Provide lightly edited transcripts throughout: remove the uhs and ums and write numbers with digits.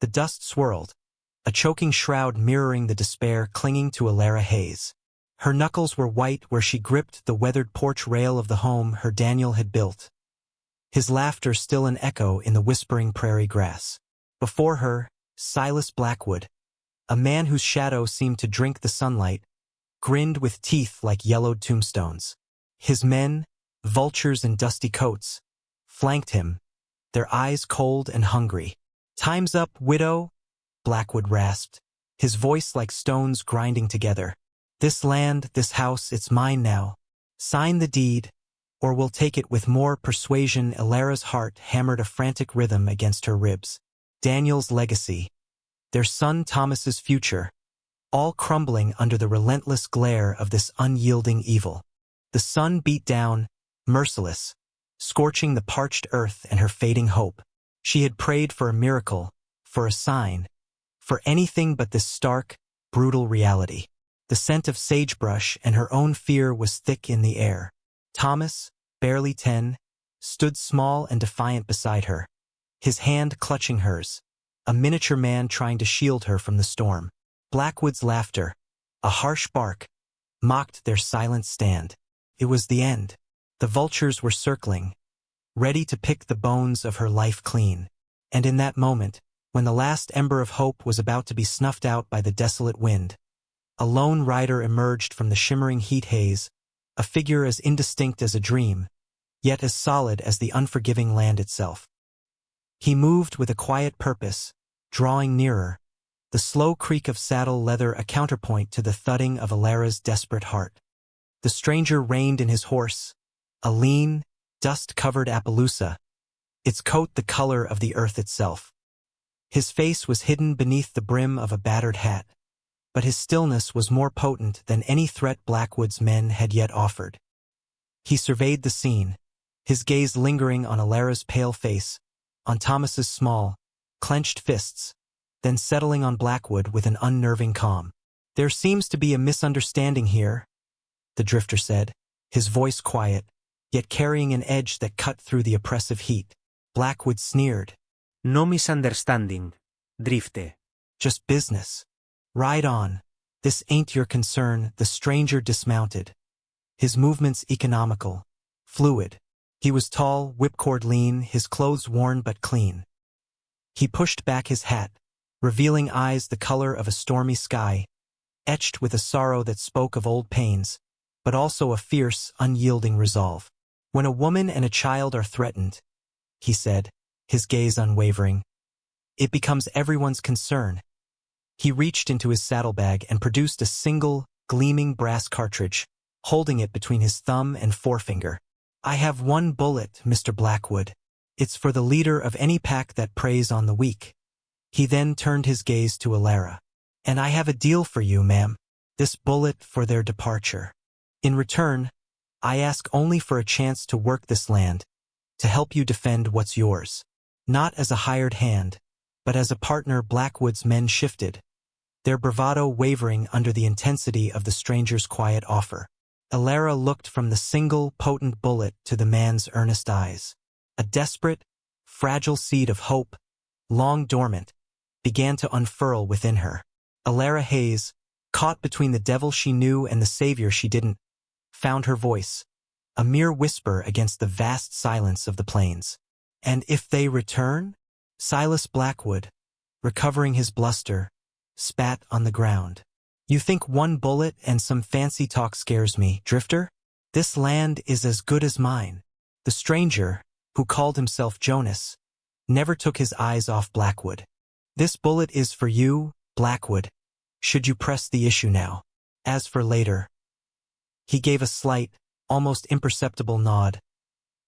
The dust swirled, a choking shroud mirroring the despair clinging to Alara Hayes. Her knuckles were white where she gripped the weathered porch rail of the home her Daniel had built. His laughter still an echo in the whispering prairie grass. Before her, Silas Blackwood, a man whose shadow seemed to drink the sunlight, grinned with teeth like yellowed tombstones. His men, vultures in dusty coats, flanked him, their eyes cold and hungry. "Time's up, widow," Blackwood rasped, his voice like stones grinding together. "This land, this house, it's mine now. Sign the deed, or we'll take it." With more persuasion, Alara's heart hammered a frantic rhythm against her ribs. Daniel's legacy, their son Thomas's future, all crumbling under the relentless glare of this unyielding evil. The sun beat down, merciless, scorching the parched earth and her fading hope. She had prayed for a miracle, for a sign, for anything but this stark, brutal reality. The scent of sagebrush and her own fear was thick in the air. Thomas, barely 10, stood small and defiant beside her, his hand clutching hers, a miniature man trying to shield her from the storm. Blackwood's laughter, a harsh bark, mocked their silent stand. It was the end. The vultures were circling, ready to pick the bones of her life clean. And in that moment, when the last ember of hope was about to be snuffed out by the desolate wind, a lone rider emerged from the shimmering heat haze, a figure as indistinct as a dream, yet as solid as the unforgiving land itself. He moved with a quiet purpose, drawing nearer, the slow creak of saddle leather a counterpoint to the thudding of Alara's desperate heart. The stranger reined in his horse, a lean, dust-covered Appaloosa, its coat the color of the earth itself. His face was hidden beneath the brim of a battered hat, but his stillness was more potent than any threat Blackwood's men had yet offered. He surveyed the scene, his gaze lingering on Alara's pale face, on Thomas's small, clenched fists, then settling on Blackwood with an unnerving calm. "There seems to be a misunderstanding here," the drifter said, his voice quiet, yet carrying an edge that cut through the oppressive heat. Blackwood sneered. "No misunderstanding, Drifte. "Just business. Ride on. This ain't your concern." The stranger dismounted, his movements economical, fluid. He was tall, whipcord lean, his clothes worn but clean. He pushed back his hat, revealing eyes the color of a stormy sky, etched with a sorrow that spoke of old pains, but also a fierce, unyielding resolve. "When a woman and a child are threatened," he said, his gaze unwavering, "it becomes everyone's concern." He reached into his saddlebag and produced a single, gleaming brass cartridge, holding it between his thumb and forefinger. "I have one bullet, Mr. Blackwood. It's for the leader of any pack that preys on the weak." He then turned his gaze to Alara. "And I have a deal for you, ma'am. This bullet for their departure. In return, I ask only for a chance to work this land, to help you defend what's yours. Not as a hired hand, but as a partner." Blackwood's men shifted, their bravado wavering under the intensity of the stranger's quiet offer. Alara looked from the single, potent bullet to the man's earnest eyes. A desperate, fragile seed of hope, long dormant, began to unfurl within her. Alara Hayes, caught between the devil she knew and the savior she didn't, found her voice, a mere whisper against the vast silence of the plains. "And if they return?" Silas Blackwood, recovering his bluster, spat on the ground. "You think one bullet and some fancy talk scares me, Drifter? This land is as good as mine." The stranger, who called himself Jonas, never took his eyes off Blackwood. "This bullet is for you, Blackwood, should you press the issue now. As for later." He gave a slight, almost imperceptible nod.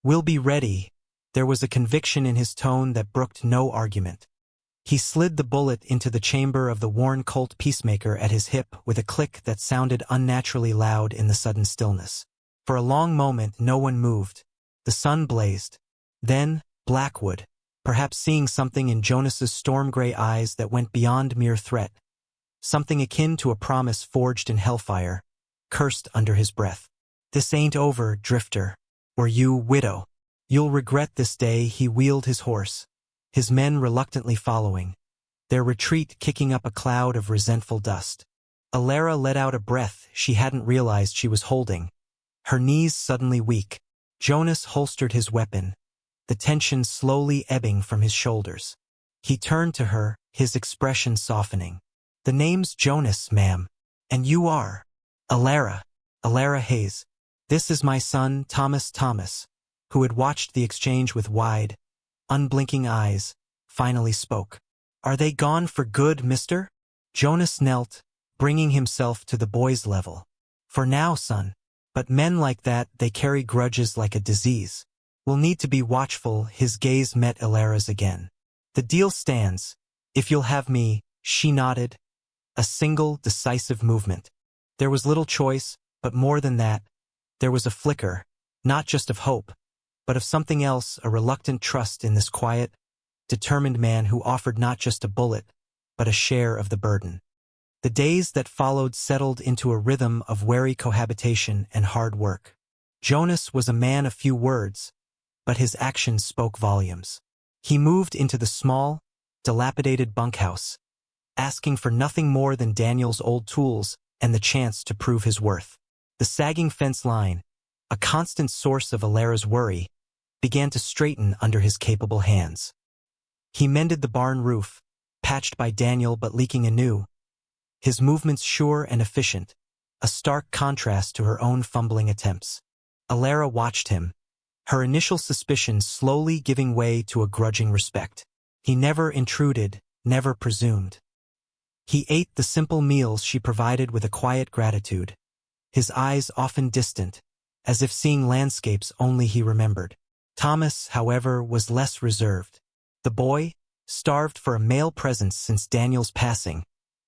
"We'll be ready." There was a conviction in his tone that brooked no argument. He slid the bullet into the chamber of the worn Colt Peacemaker at his hip with a click that sounded unnaturally loud in the sudden stillness. For a long moment no one moved. The sun blazed. Then, Blackwood, perhaps seeing something in Jonas's storm-gray eyes that went beyond mere threat, something akin to a promise forged in hellfire, cursed under his breath. "This ain't over, Drifter. Or you, widow. You'll regret this day." He wheeled his horse, his men reluctantly following, their retreat kicking up a cloud of resentful dust. Alara let out a breath she hadn't realized she was holding, her knees suddenly weak. Jonas holstered his weapon, the tension slowly ebbing from his shoulders. He turned to her, his expression softening. "The name's Jonas, ma'am. And you are?" "Alara. Alara Hayes. This is my son, Thomas," who had watched the exchange with wide, unblinking eyes, finally spoke. "Are they gone for good, mister?" Jonas knelt, bringing himself to the boy's level. "For now, son. But men like that, they carry grudges like a disease. We'll need to be watchful." His gaze met Alara's again. "The deal stands. If you'll have me," she nodded. A single, decisive movement. There was little choice, but more than that, there was a flicker, not just of hope, but of something else, a reluctant trust in this quiet, determined man who offered not just a bullet, but a share of the burden. The days that followed settled into a rhythm of wary cohabitation and hard work. Jonas was a man of few words, but his actions spoke volumes. He moved into the small, dilapidated bunkhouse, asking for nothing more than Daniel's old tools and the chance to prove his worth. The sagging fence line, a constant source of Alara's worry, began to straighten under his capable hands. He mended the barn roof, patched by Daniel but leaking anew, his movements sure and efficient, a stark contrast to her own fumbling attempts. Alara watched him, her initial suspicions slowly giving way to a grudging respect. He never intruded, never presumed. He ate the simple meals she provided with a quiet gratitude, his eyes often distant, as if seeing landscapes only he remembered. Thomas, however, was less reserved. The boy, starved for a male presence since Daniel's passing,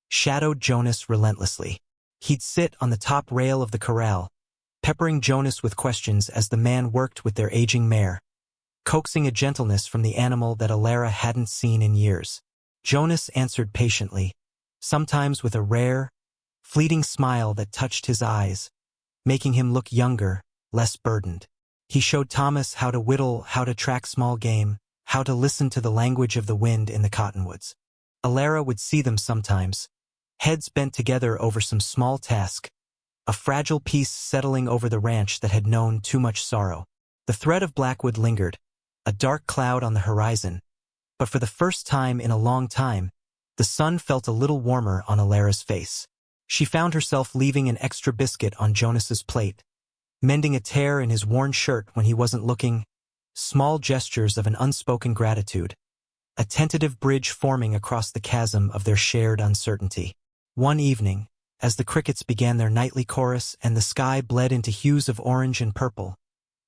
shadowed Jonas relentlessly. He'd sit on the top rail of the corral, peppering Jonas with questions as the man worked with their aging mare, coaxing a gentleness from the animal that Alara hadn't seen in years. Jonas answered patiently, sometimes with a rare, fleeting smile that touched his eyes, making him look younger, less burdened. He showed Thomas how to whittle, how to track small game, how to listen to the language of the wind in the cottonwoods. Alara would see them sometimes, heads bent together over some small task, a fragile peace settling over the ranch that had known too much sorrow. The threat of Blackwood lingered, a dark cloud on the horizon, but for the first time in a long time, the sun felt a little warmer on Alara's face. She found herself leaving an extra biscuit on Jonas's plate, mending a tear in his worn shirt when he wasn't looking, small gestures of an unspoken gratitude, a tentative bridge forming across the chasm of their shared uncertainty. One evening, as the crickets began their nightly chorus and the sky bled into hues of orange and purple,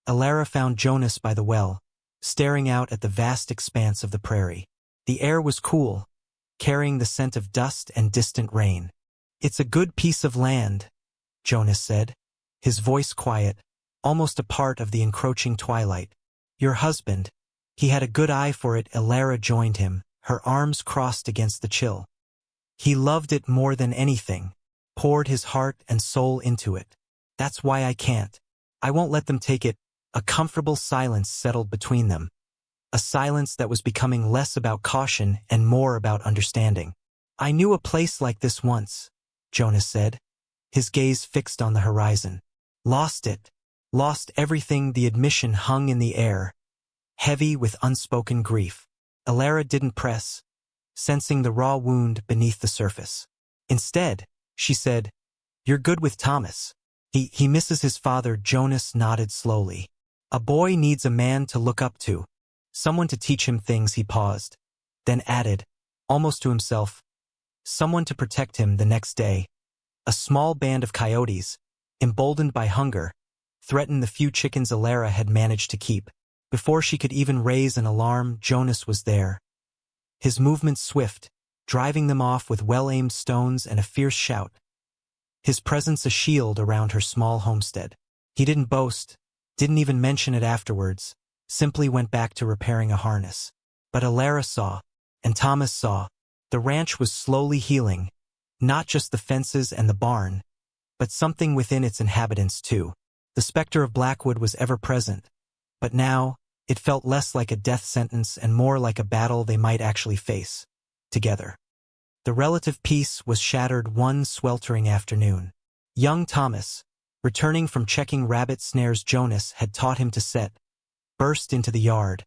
Alara found Jonas by the well, staring out at the vast expanse of the prairie. The air was cool, carrying the scent of dust and distant rain. "It's a good piece of land," Jonas said, his voice quiet, almost a part of the encroaching twilight. "Your husband, he had a good eye for it." Alara joined him, her arms crossed against the chill. "He loved it more than anything, poured his heart and soul into it. That's why I can't. I won't let them take it." A comfortable silence settled between them, a silence that was becoming less about caution and more about understanding. "I knew a place like this once," Jonas said, his gaze fixed on the horizon. "Lost it. Lost everything." The admission hung in the air, heavy with unspoken grief. Alara didn't press, sensing the raw wound beneath the surface. Instead, she said, "You're good with Thomas. He misses his father." Jonas nodded slowly. "A boy needs a man to look up to, someone to teach him things." He paused, then added, almost to himself, "Someone to protect him." The next day, a small band of coyotes, emboldened by hunger, threatened the few chickens Alara had managed to keep. Before she could even raise an alarm, Jonas was there, his movements swift, driving them off with well-aimed stones and a fierce shout, his presence a shield around her small homestead. He didn't boast, didn't even mention it afterwards, simply went back to repairing a harness. But Alara saw, and Thomas saw, the ranch was slowly healing, not just the fences and the barn, but something within its inhabitants too. The specter of Blackwood was ever present, but now it felt less like a death sentence and more like a battle they might actually face together. The relative peace was shattered one sweltering afternoon. Young Thomas, returning from checking rabbit snares Jonas had taught him to set, burst into the yard,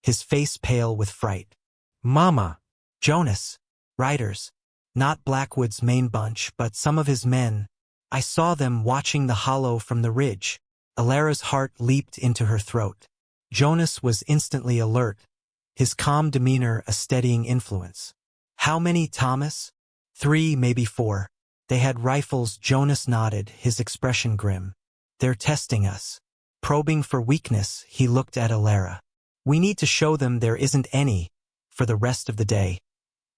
his face pale with fright. Mama! Jonas, riders, not Blackwood's main bunch, but some of his men. I saw them watching the hollow from the ridge. Alara's heart leaped into her throat. Jonas was instantly alert, his calm demeanor a steadying influence. How many, Thomas? 3, maybe 4. They had rifles. Jonas nodded, his expression grim. They're testing us. Probing for weakness, he looked at Alara. We need to show them there isn't any, for the rest of the day.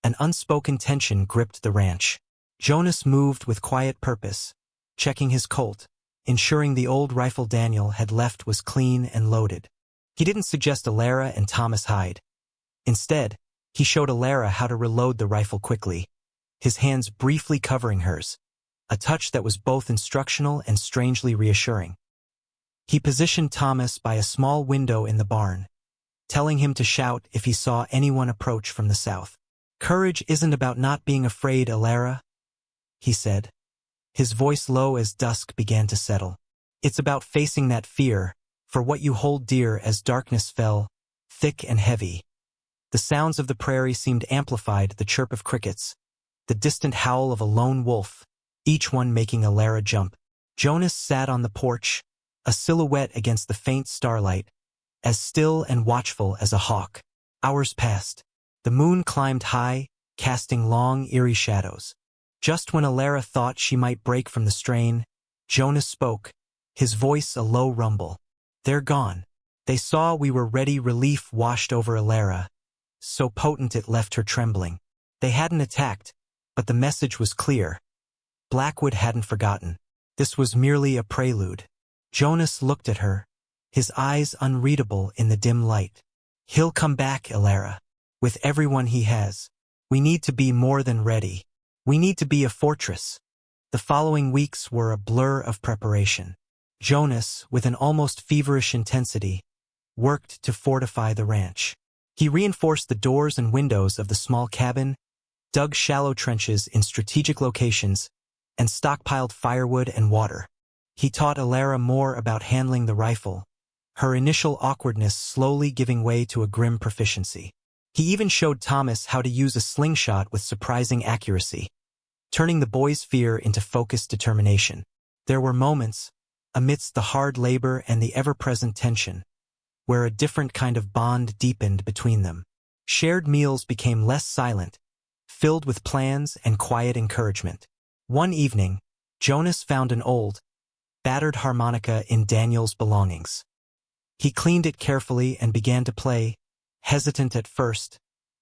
An unspoken tension gripped the ranch. Jonas moved with quiet purpose, checking his Colt, ensuring the old rifle Daniel had left was clean and loaded. He didn't suggest Alara and Thomas hide. Instead, he showed Alara how to reload the rifle quickly, his hands briefly covering hers, a touch that was both instructional and strangely reassuring. He positioned Thomas by a small window in the barn, telling him to shout if he saw anyone approach from the south. Courage isn't about not being afraid, Alara, he said, his voice low as dusk began to settle. It's about facing that fear, for what you hold dear. As darkness fell, thick and heavy, the sounds of the prairie seemed amplified, the chirp of crickets, the distant howl of a lone wolf, each one making Alara jump. Jonas sat on the porch, a silhouette against the faint starlight, as still and watchful as a hawk. Hours passed. The moon climbed high, casting long, eerie shadows. Just when Alara thought she might break from the strain, Jonas spoke, his voice a low rumble. They're gone. They saw we were ready. Relief washed over Alara, so potent it left her trembling. They hadn't attacked, but the message was clear. Blackwood hadn't forgotten. This was merely a prelude. Jonas looked at her, his eyes unreadable in the dim light. He'll come back, Alara. With everyone he has. We need to be more than ready. We need to be a fortress. The following weeks were a blur of preparation. Jonas, with an almost feverish intensity, worked to fortify the ranch. He reinforced the doors and windows of the small cabin, dug shallow trenches in strategic locations, and stockpiled firewood and water. He taught Alara more about handling the rifle, her initial awkwardness slowly giving way to a grim proficiency. He even showed Thomas how to use a slingshot with surprising accuracy, turning the boy's fear into focused determination. There were moments, amidst the hard labor and the ever-present tension, where a different kind of bond deepened between them. Shared meals became less silent, filled with plans and quiet encouragement. One evening, Jonas found an old, battered harmonica in Daniel's belongings. He cleaned it carefully and began to play, hesitant at first,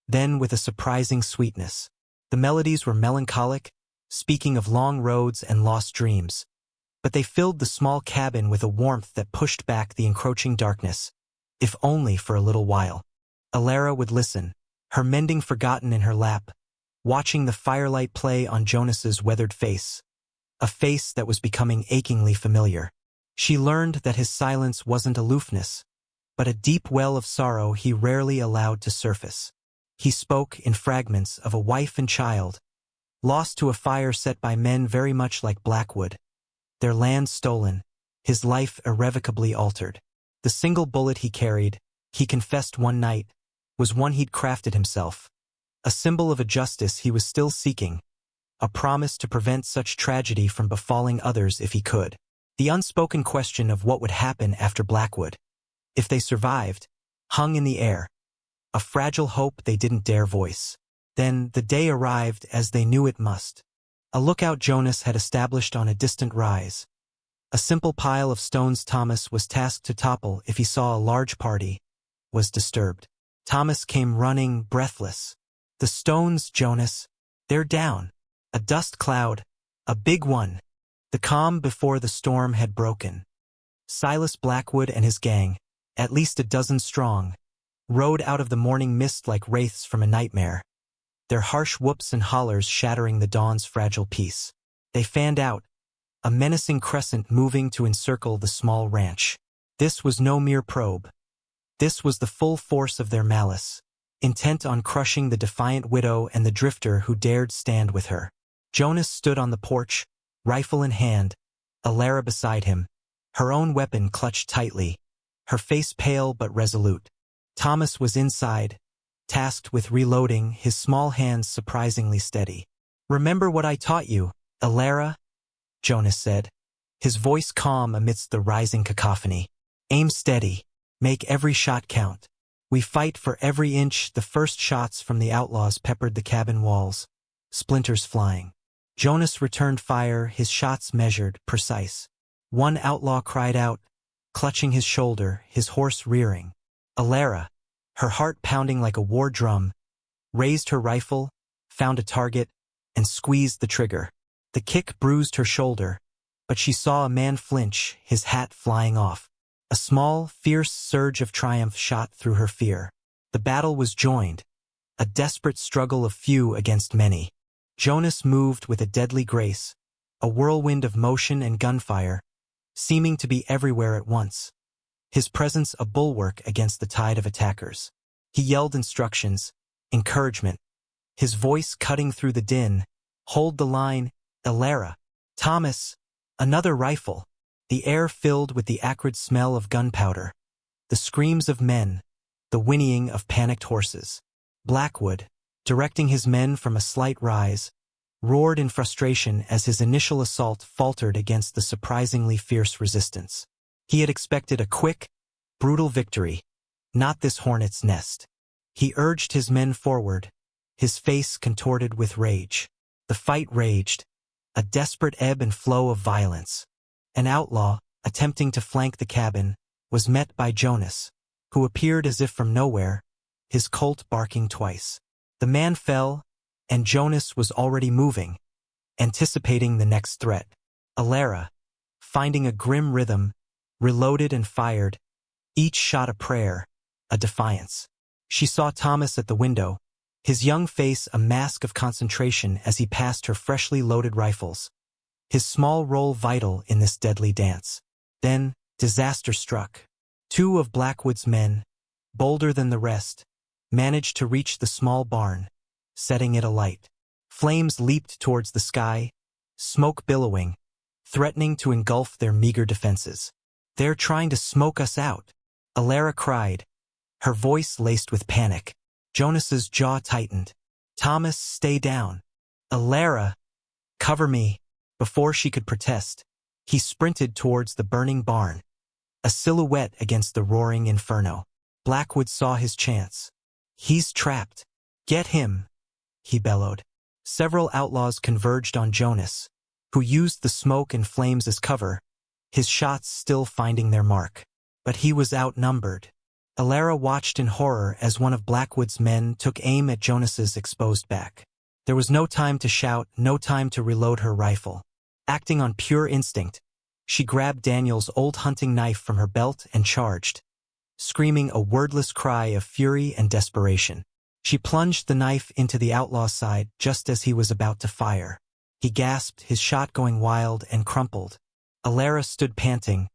then with a surprising sweetness. The melodies were melancholic, speaking of long roads and lost dreams, but they filled the small cabin with a warmth that pushed back the encroaching darkness, if only for a little while. Alara would listen, her mending forgotten in her lap, watching the firelight play on Jonas's weathered face, a face that was becoming achingly familiar. She learned that his silence wasn't aloofness, but a deep well of sorrow he rarely allowed to surface. He spoke in fragments of a wife and child, lost to a fire set by men very much like Blackwood, their land stolen, his life irrevocably altered. The single bullet he carried, he confessed one night, was one he'd crafted himself, a symbol of a justice he was still seeking, a promise to prevent such tragedy from befalling others if he could. The unspoken question of what would happen after Blackwood, if they survived, hung in the air, a fragile hope they didn't dare voice. Then the day arrived as they knew it must. A lookout Jonas had established on a distant rise. A simple pile of stones Thomas was tasked to topple if he saw a large party, was disturbed. Thomas came running, breathless. The stones, Jonas, they're down. A dust cloud, a big one. The calm before the storm had broken. Silas Blackwood and his gang, at least a dozen strong, rode out of the morning mist like wraiths from a nightmare, their harsh whoops and hollers shattering the dawn's fragile peace. They fanned out, a menacing crescent moving to encircle the small ranch. This was no mere probe. This was the full force of their malice, intent on crushing the defiant widow and the drifter who dared stand with her. Jonas stood on the porch, rifle in hand, Alara beside him, her own weapon clutched tightly, her face pale but resolute. Thomas was inside, tasked with reloading, his small hands surprisingly steady. "Remember what I taught you, Alara?" Jonas said, his voice calm amidst the rising cacophony. "Aim steady. Make every shot count. We fight for every inch." The first shots from the outlaws peppered the cabin walls, splinters flying. Jonas returned fire, his shots measured, precise. One outlaw cried out, clutching his shoulder, his horse rearing. Alara, her heart pounding like a war drum, raised her rifle, found a target, and squeezed the trigger. The kick bruised her shoulder, but she saw a man flinch, his hat flying off. A small, fierce surge of triumph shot through her fear. The battle was joined, a desperate struggle of few against many. Jonas moved with a deadly grace, a whirlwind of motion and gunfire, seeming to be everywhere at once. His presence a bulwark against the tide of attackers. He yelled instructions, encouragement, his voice cutting through the din. "Hold the line, Alara." "Thomas." Another rifle. The air filled with the acrid smell of gunpowder, the screams of men, the whinnying of panicked horses. Blackwood, directing his men from a slight rise, roared in frustration as his initial assault faltered against the surprisingly fierce resistance. He had expected a quick, brutal victory, not this hornet's nest. He urged his men forward, his face contorted with rage. The fight raged, a desperate ebb and flow of violence. An outlaw, attempting to flank the cabin, was met by Jonas, who appeared as if from nowhere, his colt barking twice. The man fell, and Jonas was already moving, anticipating the next threat. Alara, finding a grim rhythm, reloaded and fired, each shot a prayer, a defiance. She saw Thomas at the window, his young face a mask of concentration as he passed her freshly loaded rifles, his small role vital in this deadly dance. Then, disaster struck. Two of Blackwood's men, bolder than the rest, managed to reach the small barn, setting it alight. Flames leaped towards the sky, smoke billowing, threatening to engulf their meager defenses. "They're trying to smoke us out," Alara cried, her voice laced with panic. Jonas's jaw tightened. "Thomas, stay down." "Alara, cover me." Before she could protest, he sprinted towards the burning barn, a silhouette against the roaring inferno. Blackwood saw his chance. "He's trapped. Get him," he bellowed. Several outlaws converged on Jonas, who used the smoke and flames as cover, his shots still finding their mark. But he was outnumbered. Alara watched in horror as one of Blackwood's men took aim at Jonas's exposed back. There was no time to shout, no time to reload her rifle. Acting on pure instinct, she grabbed Daniel's old hunting knife from her belt and charged, screaming a wordless cry of fury and desperation. She plunged the knife into the outlaw's side just as he was about to fire. He gasped, his shot going wild, and crumpled. Alara stood panting,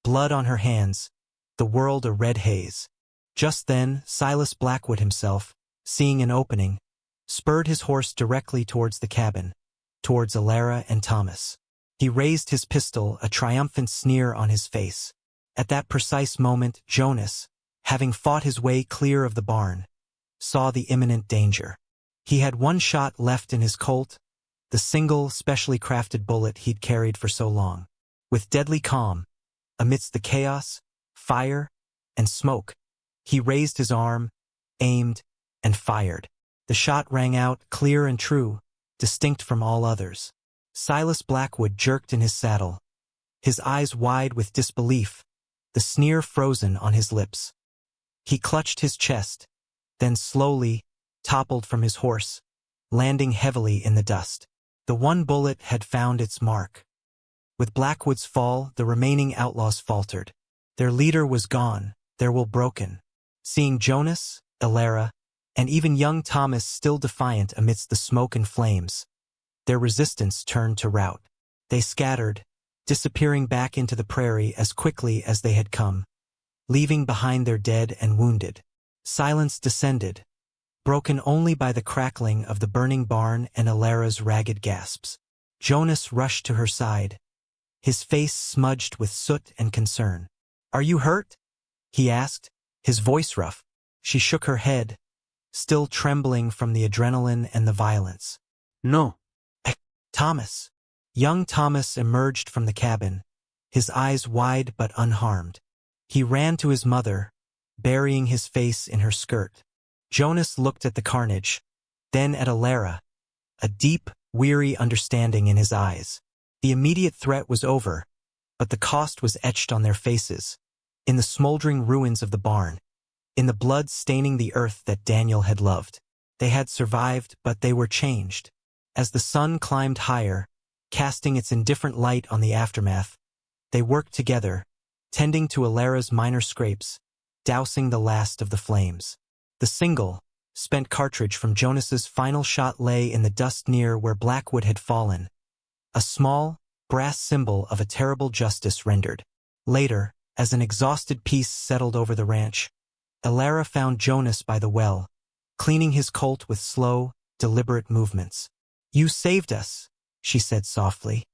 blood on her hands, the world a red haze. Just then, Silas Blackwood himself, seeing an opening, spurred his horse directly towards the cabin, towards Alara and Thomas. He raised his pistol, a triumphant sneer on his face. At that precise moment, Jonas, having fought his way clear of the barn, saw the imminent danger. He had one shot left in his Colt, the single, specially crafted bullet he'd carried for so long. With deadly calm, amidst the chaos, fire, and smoke, he raised his arm, aimed, and fired. The shot rang out, clear and true, distinct from all others. Silas Blackwood jerked in his saddle, his eyes wide with disbelief, the sneer frozen on his lips. He clutched his chest, then slowly toppled from his horse, landing heavily in the dust. The one bullet had found its mark. With Blackwood's fall, the remaining outlaws faltered. Their leader was gone, their will broken. Seeing Jonas, Alara, and even young Thomas still defiant amidst the smoke and flames, their resistance turned to rout. They scattered, disappearing back into the prairie as quickly as they had come, leaving behind their dead and wounded. Silence descended, broken only by the crackling of the burning barn and Alara's ragged gasps. Jonas rushed to her side, his face smudged with soot and concern. "Are you hurt?" he asked, his voice rough. She shook her head, still trembling from the adrenaline and the violence. No. Thomas. Young Thomas emerged from the cabin, his eyes wide but unharmed. He ran to his mother, burying his face in her skirt. Jonas looked at the carnage, then at Alara, a deep, weary understanding in his eyes. The immediate threat was over, but the cost was etched on their faces, in the smoldering ruins of the barn, in the blood staining the earth that Daniel had loved. They had survived, but they were changed. As the sun climbed higher, casting its indifferent light on the aftermath, they worked together, tending to Alara's minor scrapes, dousing the last of the flames. The single, spent cartridge from Jonas's final shot lay in the dust near where Blackwood had fallen, a small, brass symbol of a terrible justice rendered. Later, as an exhausted peace settled over the ranch, Alara found Jonas by the well, cleaning his colt with slow, deliberate movements. "You saved us," she said softly.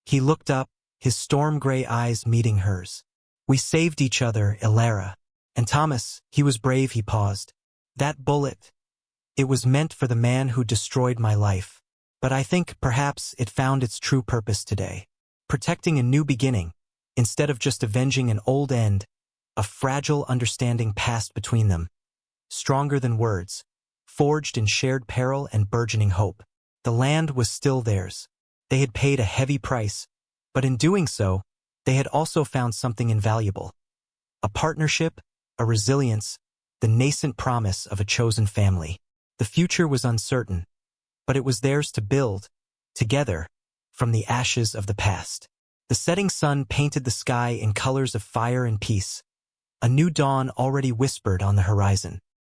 He looked up, his storm-gray eyes meeting hers. "We saved each other, Alara. And Thomas, he was brave," he paused. "That bullet, it was meant for the man who destroyed my life. But I think perhaps it found its true purpose today. Protecting a new beginning, instead of just avenging an old end." A fragile understanding passed between them, stronger than words, forged in shared peril and burgeoning hope. The land was still theirs. They had paid a heavy price, but in doing so, they had also found something invaluable. A partnership, a resilience, the nascent promise of a chosen family. The future was uncertain, but it was theirs to build, together, from the ashes of the past. The setting sun painted the sky in colors of fire and peace. A new dawn already whispered on the horizon.